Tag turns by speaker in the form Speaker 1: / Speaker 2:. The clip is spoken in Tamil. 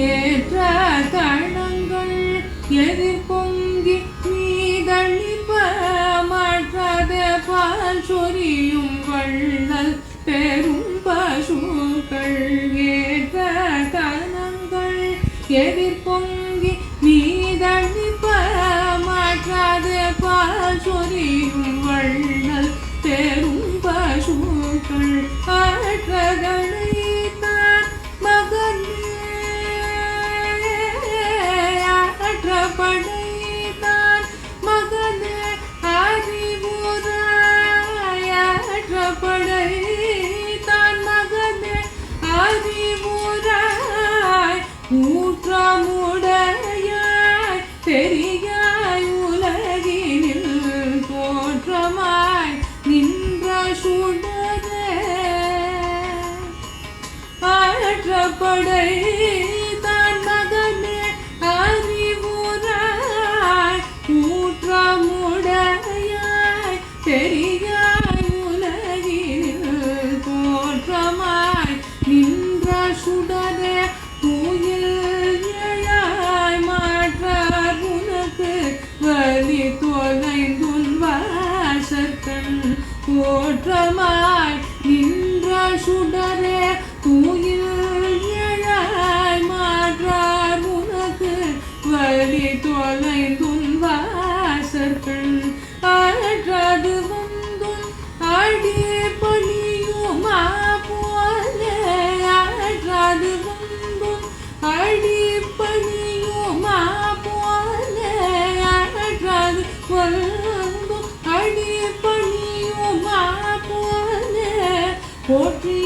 Speaker 1: ஏற்ற தளங்கள் எதிர் பொங்கி மீதளிப்ப மாற்றாத பால் சொரியும் வள்ளல் பெரும் பசுக்கள். ஏற்ற தளங்கள் எதிர் பொங்கி மீதளிப்ப மாற்றாத பால் சொரியும் வள்ளல் பெரும் பசுக்கள். ஆற்றகளை படைத்தான் மகனே அறிவுராயற்றப்படைத்தான் மகனே அறிவுராய் ஊற்றமுடையாய் பெரியாய் உலகினில் தோற்றமாய் நின்ற சுடரே ஆற்றப்படைத்தான் மகனே ஊற்றமுடையாய் பெரியாய் உலகினில் தோற்றமாய் நின்ற சுடரே தூயில்யாய் மாற்றார் உனக்கு வலி தொலைந்துன் வாசற்கண். தோற்றமாய் நின்ற சுடரே தூயில்யாய் மாற்றார் உனக்கு வலி தொலைந்துன் வாசற்கண். ஆற்றாது வந்தும் அடி பணியுமா போலே ஆற்றாது வந்தும் அடி பணியுமா போலே ஆற்றாது வந்தும் அடி பணியுமா போலே போற்றி